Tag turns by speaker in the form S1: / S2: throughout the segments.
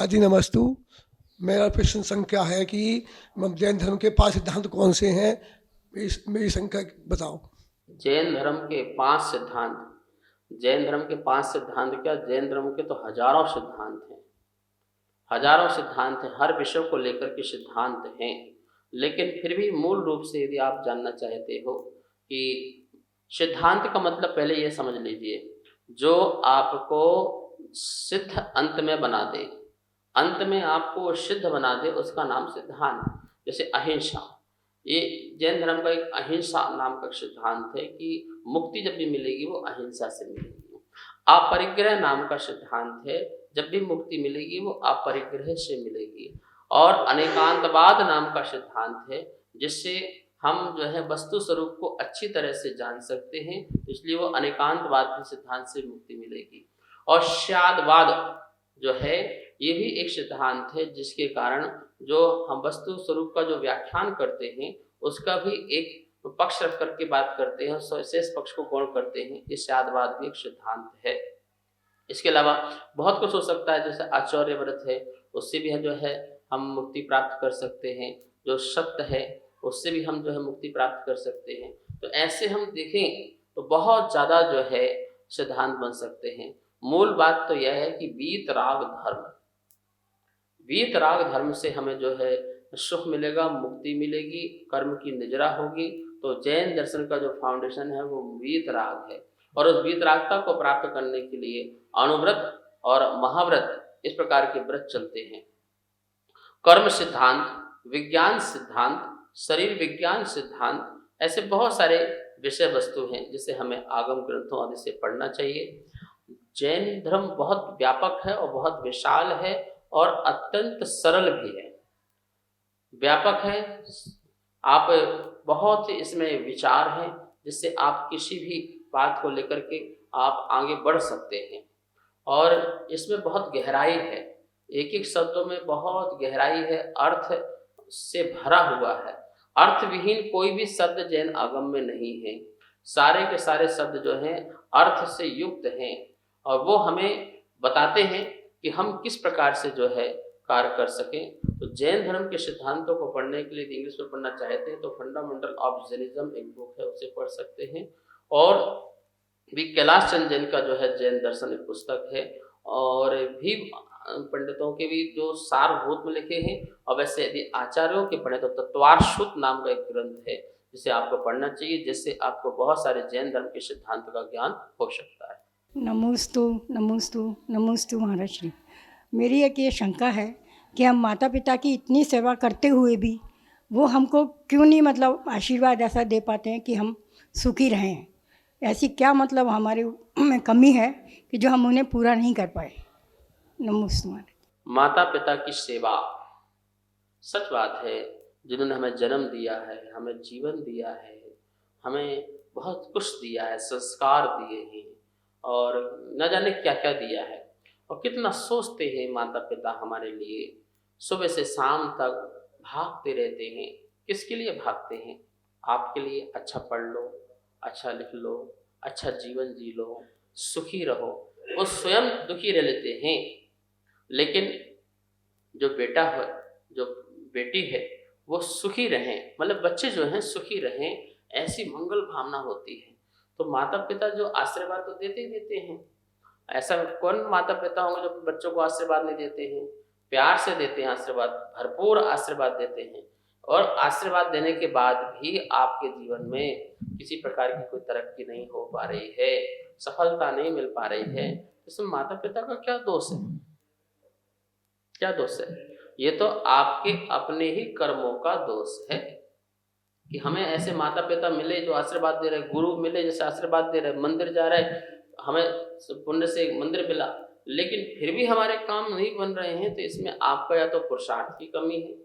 S1: महाराज जी नमस्तु। मेरा प्रश्न संख्या है कि जैन धर्म के 5 सिद्धांत कौन से हैं? मेरी संख्या बताओ।
S2: जैन धर्म के 5 सिद्धांत। जैन धर्म के 5 सिद्धांत क्या, जैन धर्म के तो हजारों सिद्धांत हैं। हजारों सिद्धांत हैं, हर विषय को लेकर के सिद्धांत हैं। लेकिन फिर भी मूल रूप से यदि आप जानना चाहते हो कि सिद्धांत का मतलब, पहले ये समझ लीजिए, जो आपको सिद्ध अंत में बना दे, अंत में आपको सिद्ध बना दे, उसका नाम सिद्धांत। जैसे अहिंसा, ये जैन धर्म का एक अहिंसा नाम का सिद्धांत है कि मुक्ति जब भी मिलेगी वो अहिंसा से मिलेगी। अपरिग्रह नाम का सिद्धांत है, जब भी मुक्ति मिलेगी वो अपरिग्रह से मिलेगी। और अनेकांतवाद नाम का सिद्धांत है, जिससे हम जो है वस्तु स्वरूप को अच्छी तरह से जान सकते हैं, इसलिए वो अनेकांतवाद के सिद्धांत से मुक्ति मिलेगी। और स्यादवाद जो है ये भी एक सिद्धांत है, जिसके कारण जो हम वस्तु स्वरूप का जो व्याख्यान करते हैं उसका भी एक पक्ष रख करके बात करते हैं, शेष पक्ष को गौण करते हैं। ये स्यादवाद भी एक सिद्धांत है। इसके अलावा बहुत कुछ हो सकता है, जैसे आचार्य व्रत है, उससे भी जो है हम मुक्ति प्राप्त कर सकते हैं। जो सत्य है उससे भी हम जो है मुक्ति प्राप्त कर सकते हैं। तो ऐसे हम देखें तो बहुत ज़्यादा जो है सिद्धांत बन सकते हैं। मूल बात तो यह है कि वीतराग धर्म, वीतराग धर्म से हमें जो है सुख मिलेगा, मुक्ति मिलेगी, कर्म की निजरा होगी। तो जैन दर्शन का जो फाउंडेशन है वो वीतराग है। और उस वीतरागता को प्राप्त करने के लिए अणुव्रत और महाव्रत इस प्रकार के व्रत चलते हैं। कर्म सिद्धांत, विज्ञान सिद्धांत, शरीर विज्ञान सिद्धांत, ऐसे बहुत सारे विषय वस्तु हैं जिसे हमें आगम ग्रंथों आदि से पढ़ना चाहिए। जैन धर्म बहुत व्यापक है और बहुत विशाल है और अत्यंत सरल भी है। व्यापक है, आप बहुत इसमें विचार हैं जिससे आप किसी भी बात को लेकर के आप आगे बढ़ सकते हैं। और इसमें बहुत गहराई है, एक एक शब्दों में बहुत गहराई है, अर्थ से भरा हुआ है। अर्थ विहीन कोई भी शब्द जैन आगम में नहीं है। सारे के सारे शब्द जो हैं अर्थ से युक्त हैं और वो हमें बताते हैं कि हम किस प्रकार से जो है कार्य कर सकें। तो जैन धर्म के सिद्धांतों को पढ़ने के लिए इंग्लिश में पढ़ना चाहते हैं तो फंडामेंटल ऑफ जैनिज्म एक बुक है, उसे पढ़ सकते हैं। और भी कैलाश चंद्र जैन का जो है जैन दर्शन एक पुस्तक है, और भी पंडितों के भी जो सारभूत में लिखे हैं। और वैसे यदि आचार्यों के पढ़े तो तत्वार्षुत नाम का एक ग्रंथ है जिसे आपको पढ़ना चाहिए, जिससे आपको बहुत सारे जैन धर्म के सिद्धांत का ज्ञान हो सकता है।
S3: नमोस्तु नमोस्तु नमोस्तु महाराज श्री। मेरी एक ये शंका है कि हम माता पिता की इतनी सेवा करते हुए भी वो हमको क्यों नहीं मतलब आशीर्वाद ऐसा दे पाते हैं कि हम सुखी रहें। ऐसी क्या मतलब हमारे में कमी है कि जो हम उन्हें पूरा नहीं कर पाए। नमोस्तु महाराज।
S2: माता पिता की सेवा सच बात है, जिन्होंने हमें जन्म दिया है, हमें जीवन दिया है, हमें बहुत कुछ दिया है, संस्कार दिए हैं और न जाने क्या क्या दिया है। और कितना सोचते हैं माता पिता हमारे लिए, सुबह से शाम तक भागते रहते हैं। किसके लिए भागते हैं? आपके लिए। अच्छा पढ़ लो, अच्छा लिख लो, अच्छा जीवन जी लो, सुखी रहो। वो स्वयं दुखी रह लेते हैं, लेकिन जो बेटा है, जो बेटी है, वो सुखी रहें, मतलब बच्चे जो हैं सुखी रहें, ऐसी मंगल भावना होती है। तो माता पिता जो आशीर्वाद तो देते ही देते हैं। ऐसा कौन माता पिता होंगे जो बच्चों को आशीर्वाद नहीं देते हैं? प्यार से देते हैं आशीर्वाद, भरपूर आशीर्वाद देते हैं। और आशीर्वाद देने के बाद भी आपके जीवन में किसी प्रकार की कोई तरक्की नहीं हो पा रही है, सफलता नहीं मिल पा रही है, इसमें माता पिता का क्या दोष है? क्या दोष है? ये तो आपके अपने ही कर्मों का दोष है कि हमें ऐसे माता पिता मिले जो आशीर्वाद दे रहे, गुरु मिले जैसे आशीर्वाद दे रहे, मंदिर जा रहे, हमें पुण्य से मंदिर मिला, लेकिन फिर भी हमारे काम नहीं बन रहे हैं। तो इसमें आपका या तो पुरुषार्थ की कमी है,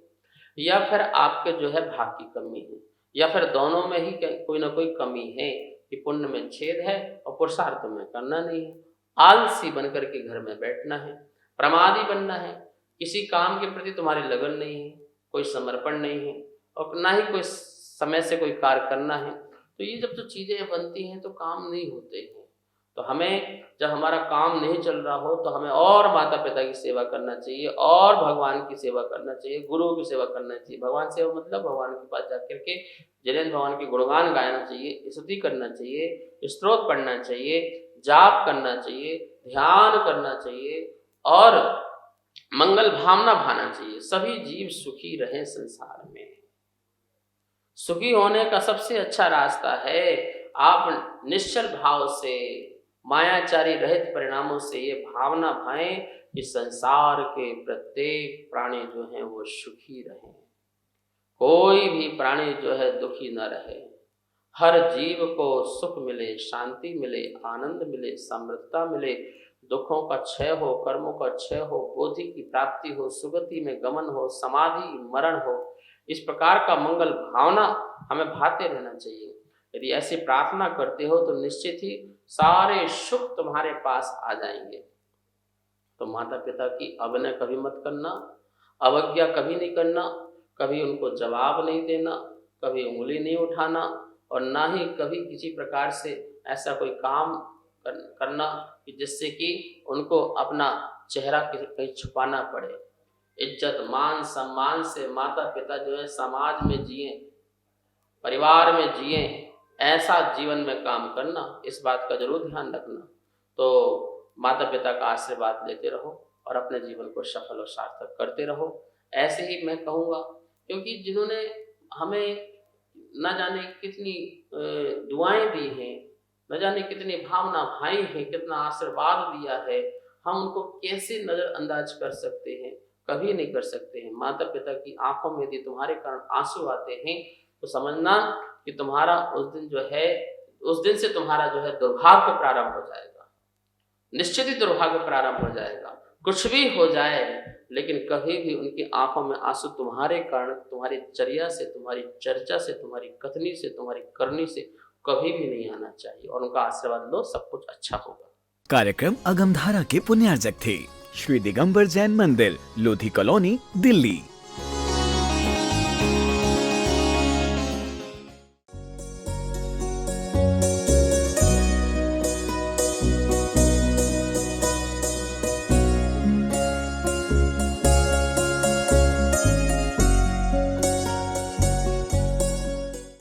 S2: या फिर आपके जो है भाग की कमी है, या फिर दोनों में ही कोई ना कोई कमी है कि पुण्य में छेद है और पुरुषार्थ में करना नहीं है। आलसी बन करके घर में बैठना है, प्रमादी बनना है, किसी काम के प्रति तुम्हारी लगन नहीं है, कोई समर्पण नहीं है और ना ही कोई समय से कोई कार्य करना है। तो ये जब तो चीज़ें बनती हैं तो काम नहीं होते हैं। तो हमें जब हमारा काम नहीं चल रहा हो तो हमें और माता पिता की सेवा करना चाहिए, और भगवान की सेवा करना चाहिए, गुरु की सेवा करना चाहिए। भगवान सेवा मतलब भगवान के पास जाकर के जिन्हें भगवान के गुणगान गाना चाहिए, स्तुति करना चाहिए, स्तोत्र पढ़ना चाहिए, जाप करना चाहिए, ध्यान करना चाहिए और मंगल भावना भाना चाहिए। सभी जीव सुखी रहे संसार में। सुखी होने का सबसे अच्छा रास्ता है आप निश्चल भाव से, मायाचारी रहित परिणामों से ये भावना भाएं कि संसार के प्रत्येक प्राणी जो हैं वो सुखी रहें, कोई भी प्राणी जो है दुखी न रहे। हर जीव को सुख मिले, शांति मिले, आनंद मिले, समृद्धता मिले, दुखों का क्षय हो, कर्मों का क्षय हो, बोधि की प्राप्ति हो, सुगति में गमन हो, समाधि मरण हो। इस प्रकार का मंगल भावना हमें भाते रहना चाहिए। यदि ऐसी प्रार्थना करते हो तो निश्चित ही सारे सुख तुम्हारे पास आ जाएंगे। तो माता पिता की अवज्ञा कभी मत करना, अवज्ञा कभी नहीं करना, कभी उनको जवाब नहीं देना, कभी उंगली नहीं उठाना, और ना ही कभी किसी प्रकार से ऐसा कोई काम करना कि जिससे कि उनको अपना चेहरा कहीं छुपाना पड़े। इज्जत मान सम्मान से माता पिता जो है समाज में जिए, परिवार में जिए, ऐसा जीवन में काम करना, इस बात का जरूर ध्यान रखना। तो माता पिता का आशीर्वाद लेते रहो और अपने जीवन को सफल और सार्थक करते रहो। ऐसे ही मैं कहूँगा, क्योंकि जिन्होंने हमें न जाने कितनी दुआएं दी हैं, न जाने कितनी भावना भाई हैं, कितना आशीर्वाद दिया है, हम उनको कैसे नज़रअंदाज कर सकते हैं? कभी नहीं कर सकते हैं। माता पिता की आंखों में यदि तुम्हारे कारण आंसू आते हैं तो समझना कि तुम्हारा उस दिन से तुम्हारा जो है दुर्भाग्य प्रारंभ हो जाएगा। निश्चित ही दुर्भाग्य प्रारंभ हो जाएगा। कुछ भी हो जाए, लेकिन कभी भी उनकी आंखों में आंसू तुम्हारे कारण, तुम्हारी चर्या से, तुम्हारी चर्चा से, तुम्हारी कथनी से, तुम्हारी करनी से कभी भी नहीं आना चाहिए। और उनका आशीर्वाद लो, सब कुछ अच्छा होगा।
S4: कार्यक्रम अगमधारा के पुण्यार्जक थे श्री दिगंबर जैन मंदिर, लोधी कॉलोनी, दिल्ली।